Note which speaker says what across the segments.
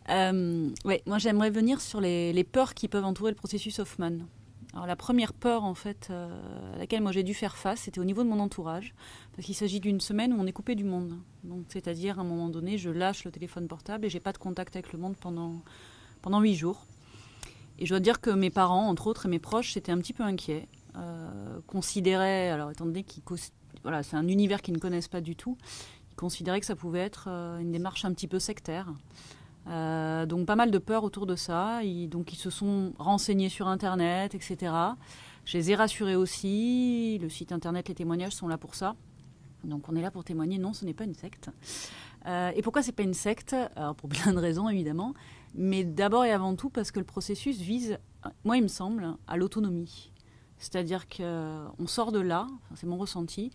Speaker 1: Ouais, moi j'aimerais venir sur les peurs qui peuvent entourer le processus Hoffman. Alors la première peur en fait à laquelle moi j'ai dû faire face, c'était au niveau de mon entourage, parce qu'il s'agit d'une semaine où on est coupé du monde. Donc c'est-à-dire à un moment donné, je lâche le téléphone portable et j'ai pas de contact avec le monde pendant 8 jours. Et je dois dire que mes parents, entre autres, et mes proches, étaient un petit peu inquiets, considéraient, alors étant donné voilà, c'est un univers qu'ils ne connaissent pas du tout, ils considéraient que ça pouvait être une démarche un petit peu sectaire. Donc pas mal de peur autour de ça. Donc ils se sont renseignés sur Internet, etc. Je les ai rassurés aussi. Le site Internet, les témoignages sont là pour ça. Donc on est là pour témoigner. Non, ce n'est pas une secte. Et pourquoi c'est pas une secte? Alors pour plein de raisons évidemment. Mais d'abord et avant tout parce que le processus vise, moi il me semble, à l'autonomie. C'est-à-dire qu'on sort de là, enfin, c'est mon ressenti,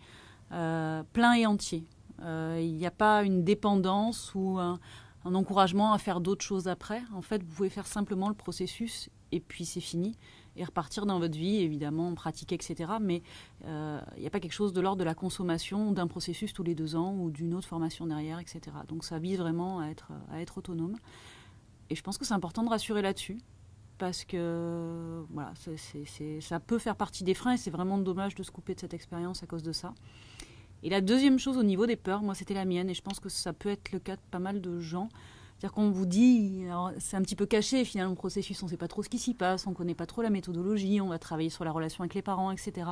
Speaker 1: plein et entier. Il n'y a pas une dépendance ou un encouragement à faire d'autres choses après. En fait, vous pouvez faire simplement le processus et puis c'est fini. Et repartir dans votre vie, évidemment, pratiquer, etc. Mais il n'y a pas quelque chose de l'ordre de la consommation d'un processus tous les 2 ans ou d'une autre formation derrière, etc. Donc ça vise vraiment à être autonome. Et je pense que c'est important de rassurer là-dessus. Parce que voilà, ça peut faire partie des freins et c'est vraiment dommage de se couper de cette expérience à cause de ça. Et la deuxième chose au niveau des peurs, moi c'était la mienne et je pense que ça peut être le cas de pas mal de gens. C'est-à-dire qu'on vous dit, c'est un petit peu caché finalement le processus, on ne sait pas trop ce qui s'y passe, on ne connaît pas trop la méthodologie, on va travailler sur la relation avec les parents, etc.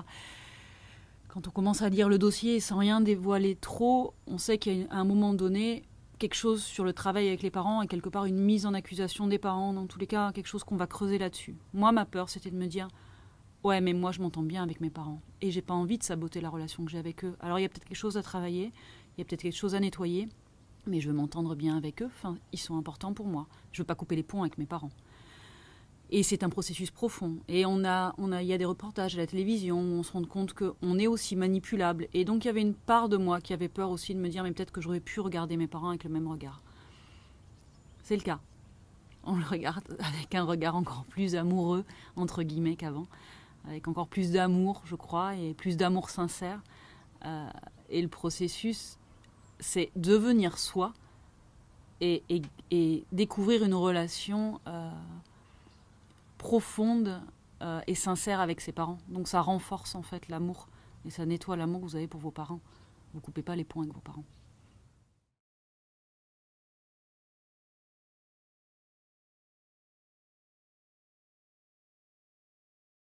Speaker 1: Quand on commence à lire le dossier sans rien dévoiler trop, on sait qu'à un moment donné, quelque chose sur le travail avec les parents et quelque part une mise en accusation des parents, dans tous les cas, quelque chose qu'on va creuser là-dessus. Moi, ma peur, c'était de me dire, ouais, mais moi, je m'entends bien avec mes parents et j'ai pas envie de saboter la relation que j'ai avec eux. Alors, il y a peut-être quelque chose à travailler, il y a peut-être quelque chose à nettoyer, mais je veux m'entendre bien avec eux. Enfin, ils sont importants pour moi. Je veux pas couper les ponts avec mes parents. Et c'est un processus profond. Et il y a des reportages à la télévision où on se rend compte qu'on est aussi manipulable. Et donc, il y avait une part de moi qui avait peur aussi de me dire, mais peut-être que j'aurais pu regarder mes parents avec le même regard. C'est le cas. On le regarde avec un regard encore plus amoureux, entre guillemets, qu'avant. Avec encore plus d'amour, je crois, et plus d'amour sincère. Et le processus, c'est devenir soi et découvrir une relation profonde et sincère avec ses parents. Donc ça renforce en fait l'amour et ça nettoie l'amour que vous avez pour vos parents. Vous ne coupez pas les ponts avec vos parents.